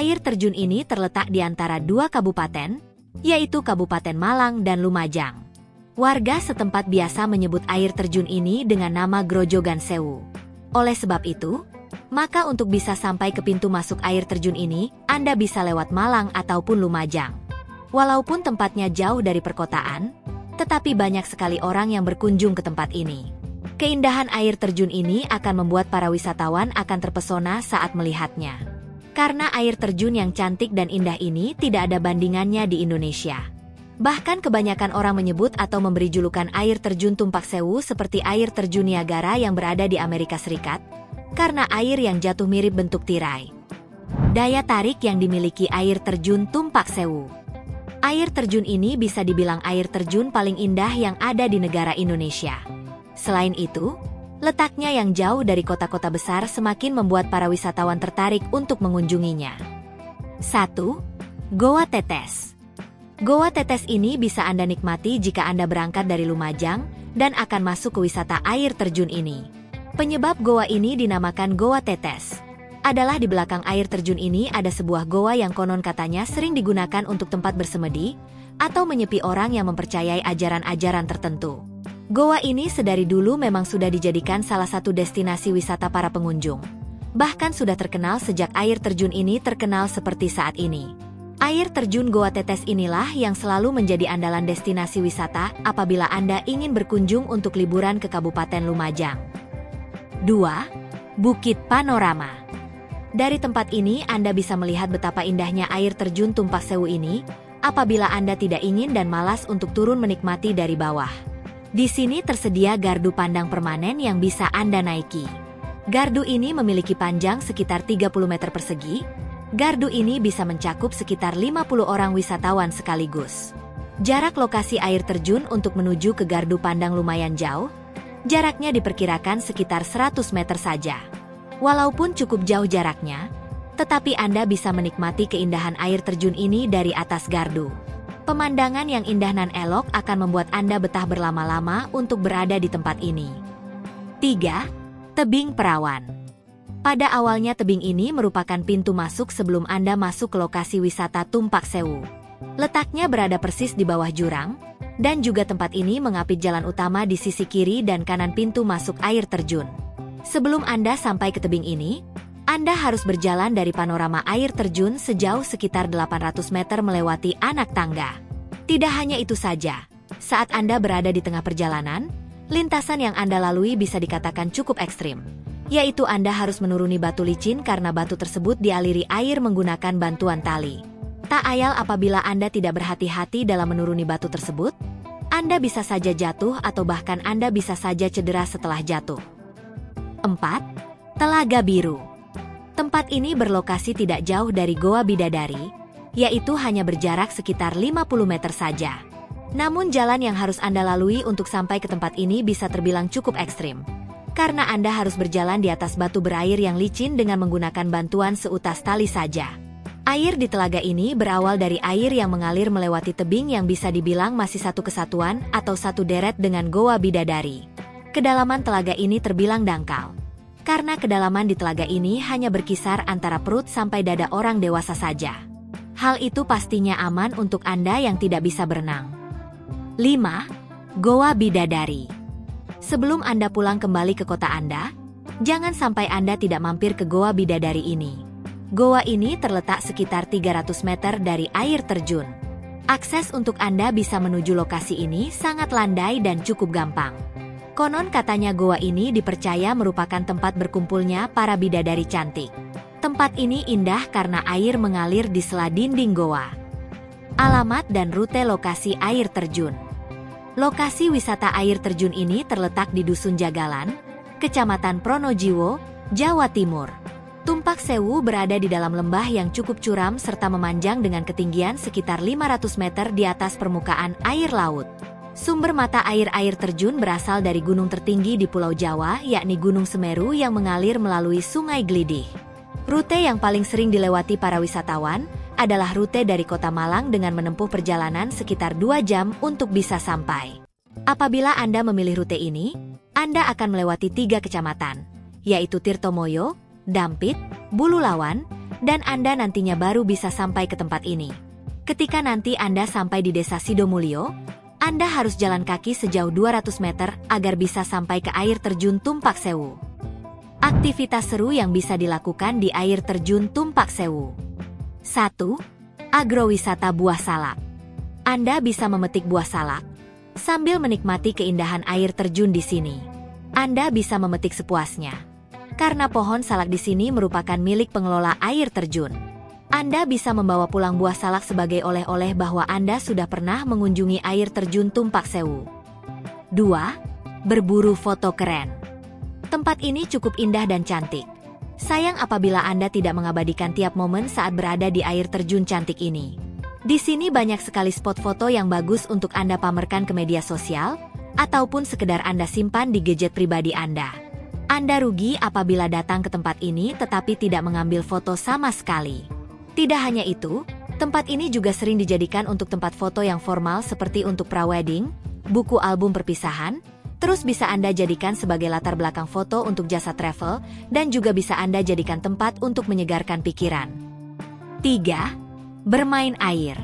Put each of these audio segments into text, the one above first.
Air terjun ini terletak di antara dua kabupaten, yaitu Kabupaten Malang dan Lumajang. Warga setempat biasa menyebut air terjun ini dengan nama Grojogan Sewu. Oleh sebab itu, maka untuk bisa sampai ke pintu masuk air terjun ini, Anda bisa lewat Malang ataupun Lumajang. Walaupun tempatnya jauh dari perkotaan, tetapi banyak sekali orang yang berkunjung ke tempat ini. Keindahan air terjun ini akan membuat para wisatawan akan terpesona saat melihatnya. Karena air terjun yang cantik dan indah ini tidak ada bandingannya di Indonesia. Bahkan kebanyakan orang menyebut atau memberi julukan air terjun Tumpak Sewu seperti air terjun Niagara yang berada di Amerika Serikat, karena air yang jatuh mirip bentuk tirai. Daya tarik yang dimiliki air terjun Tumpak Sewu. Air terjun ini bisa dibilang air terjun paling indah yang ada di negara Indonesia. Selain itu, letaknya yang jauh dari kota-kota besar semakin membuat para wisatawan tertarik untuk mengunjunginya. 1. Goa Tetes. Goa Tetes ini bisa Anda nikmati jika Anda berangkat dari Lumajang dan akan masuk ke wisata air terjun ini. Penyebab goa ini dinamakan Goa Tetes adalah di belakang air terjun ini ada sebuah goa yang konon katanya sering digunakan untuk tempat bersemedi atau menyepi orang yang mempercayai ajaran-ajaran tertentu. Goa ini sedari dulu memang sudah dijadikan salah satu destinasi wisata para pengunjung. Bahkan sudah terkenal sejak air terjun ini terkenal seperti saat ini. Air terjun Goa Tetes inilah yang selalu menjadi andalan destinasi wisata apabila Anda ingin berkunjung untuk liburan ke Kabupaten Lumajang. 2. Bukit Panorama. Dari tempat ini Anda bisa melihat betapa indahnya air terjun Tumpak Sewu ini apabila Anda tidak ingin dan malas untuk turun menikmati dari bawah. Di sini tersedia gardu pandang permanen yang bisa Anda naiki. Gardu ini memiliki panjang sekitar 30 meter persegi. Gardu ini bisa mencakup sekitar 50 orang wisatawan sekaligus. Jarak lokasi air terjun untuk menuju ke gardu pandang lumayan jauh. Jaraknya diperkirakan sekitar 100 meter saja. Walaupun cukup jauh jaraknya, tetapi Anda bisa menikmati keindahan air terjun ini dari atas gardu. Pemandangan yang indah nan elok akan membuat Anda betah berlama-lama untuk berada di tempat ini. 3. Tebing Perawan. Pada awalnya tebing ini merupakan pintu masuk sebelum Anda masuk ke lokasi wisata Tumpak Sewu. Letaknya berada persis di bawah jurang, dan juga tempat ini mengapit jalan utama di sisi kiri dan kanan pintu masuk air terjun. Sebelum Anda sampai ke tebing ini, Anda harus berjalan dari panorama air terjun sejauh sekitar 800 meter melewati anak tangga. Tidak hanya itu saja, saat Anda berada di tengah perjalanan, lintasan yang Anda lalui bisa dikatakan cukup ekstrim, yaitu Anda harus menuruni batu licin karena batu tersebut dialiri air menggunakan bantuan tali. Tak ayal apabila Anda tidak berhati-hati dalam menuruni batu tersebut, Anda bisa saja jatuh atau bahkan Anda bisa saja cedera setelah jatuh. 4. Telaga Biru. Tempat ini berlokasi tidak jauh dari Goa Bidadari, yaitu hanya berjarak sekitar 50 meter saja. Namun jalan yang harus Anda lalui untuk sampai ke tempat ini bisa terbilang cukup ekstrim. Karena Anda harus berjalan di atas batu berair yang licin dengan menggunakan bantuan seutas tali saja. Air di telaga ini berawal dari air yang mengalir melewati tebing yang bisa dibilang masih satu kesatuan atau satu deret dengan Goa Bidadari. Kedalaman telaga ini terbilang dangkal. Karena kedalaman di telaga ini hanya berkisar antara perut sampai dada orang dewasa saja. Hal itu pastinya aman untuk Anda yang tidak bisa berenang. 5. Goa Bidadari. Sebelum Anda pulang kembali ke kota Anda, jangan sampai Anda tidak mampir ke Goa Bidadari ini. Goa ini terletak sekitar 300 meter dari air terjun. Akses untuk Anda bisa menuju lokasi ini sangat landai dan cukup gampang. Konon katanya goa ini dipercaya merupakan tempat berkumpulnya para bidadari cantik. Tempat ini indah karena air mengalir di sela dinding goa. Alamat dan rute lokasi air terjun. Lokasi wisata air terjun ini terletak di Dusun Jagalan, Kecamatan Pronojiwo, Jawa Timur. Tumpak Sewu berada di dalam lembah yang cukup curam serta memanjang dengan ketinggian sekitar 500 meter di atas permukaan air laut. Sumber mata air terjun berasal dari gunung tertinggi di Pulau Jawa, yakni Gunung Semeru yang mengalir melalui Sungai Glidih. Rute yang paling sering dilewati para wisatawan adalah rute dari Kota Malang dengan menempuh perjalanan sekitar 2 jam untuk bisa sampai. Apabila Anda memilih rute ini, Anda akan melewati 3 kecamatan, yaitu Tirtomoyo, Dampit, Bululawan, dan Anda nantinya baru bisa sampai ke tempat ini. Ketika nanti Anda sampai di Desa Sidomulyo, Anda harus jalan kaki sejauh 200 meter agar bisa sampai ke air terjun Tumpak Sewu. Aktivitas seru yang bisa dilakukan di air terjun Tumpak Sewu. 1. Agrowisata buah salak. Anda bisa memetik buah salak sambil menikmati keindahan air terjun di sini. Anda bisa memetik sepuasnya, karena pohon salak di sini merupakan milik pengelola air terjun. Anda bisa membawa pulang buah salak sebagai oleh-oleh bahwa Anda sudah pernah mengunjungi air terjun Tumpak Sewu. 2. Berburu foto keren. Tempat ini cukup indah dan cantik. Sayang apabila Anda tidak mengabadikan tiap momen saat berada di air terjun cantik ini. Di sini banyak sekali spot foto yang bagus untuk Anda pamerkan ke media sosial, ataupun sekedar Anda simpan di gadget pribadi Anda. Anda rugi apabila datang ke tempat ini tetapi tidak mengambil foto sama sekali. Tidak hanya itu, tempat ini juga sering dijadikan untuk tempat foto yang formal seperti untuk prawedding, buku album perpisahan, terus bisa Anda jadikan sebagai latar belakang foto untuk jasa travel, dan juga bisa Anda jadikan tempat untuk menyegarkan pikiran. 3. Bermain air.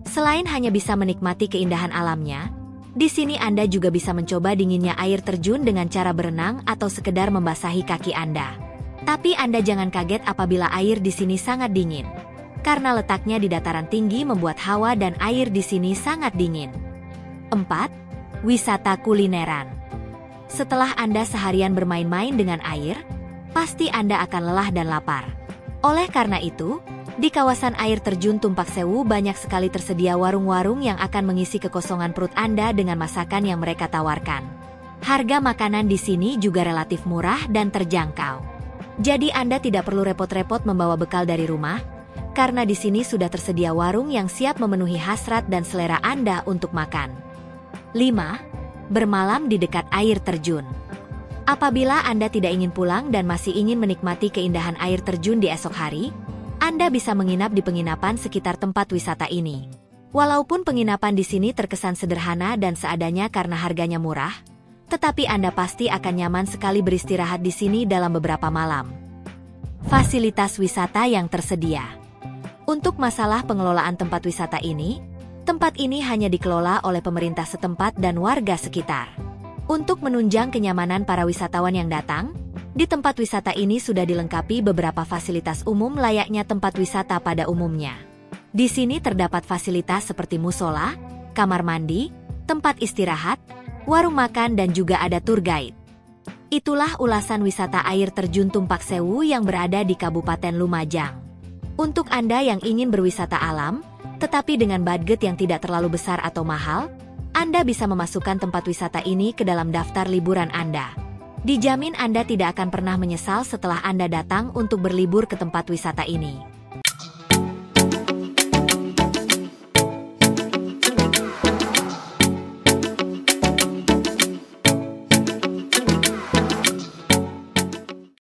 Selain hanya bisa menikmati keindahan alamnya, di sini Anda juga bisa mencoba dinginnya air terjun dengan cara berenang atau sekedar membasahi kaki Anda. Tapi Anda jangan kaget apabila air di sini sangat dingin. Karena letaknya di dataran tinggi membuat hawa dan air di sini sangat dingin. 4. Wisata kulineran. Setelah Anda seharian bermain-main dengan air, pasti Anda akan lelah dan lapar. Oleh karena itu, di kawasan air terjun Tumpak Sewu banyak sekali tersedia warung-warung yang akan mengisi kekosongan perut Anda dengan masakan yang mereka tawarkan. Harga makanan di sini juga relatif murah dan terjangkau. Jadi Anda tidak perlu repot-repot membawa bekal dari rumah, karena di sini sudah tersedia warung yang siap memenuhi hasrat dan selera Anda untuk makan. 5. Bermalam di dekat air terjun. Apabila Anda tidak ingin pulang dan masih ingin menikmati keindahan air terjun di esok hari, Anda bisa menginap di penginapan sekitar tempat wisata ini. Walaupun penginapan di sini terkesan sederhana dan seadanya karena harganya murah, tetapi Anda pasti akan nyaman sekali beristirahat di sini dalam beberapa malam. Fasilitas wisata yang tersedia. Untuk masalah pengelolaan tempat wisata ini, tempat ini hanya dikelola oleh pemerintah setempat dan warga sekitar. Untuk menunjang kenyamanan para wisatawan yang datang, di tempat wisata ini sudah dilengkapi beberapa fasilitas umum layaknya tempat wisata pada umumnya. Di sini terdapat fasilitas seperti musola, kamar mandi, tempat istirahat, warung makan dan juga ada tour guide. Itulah ulasan wisata air terjun Tumpak Sewu yang berada di Kabupaten Lumajang. Untuk Anda yang ingin berwisata alam, tetapi dengan budget yang tidak terlalu besar atau mahal, Anda bisa memasukkan tempat wisata ini ke dalam daftar liburan Anda. Dijamin Anda tidak akan pernah menyesal setelah Anda datang untuk berlibur ke tempat wisata ini.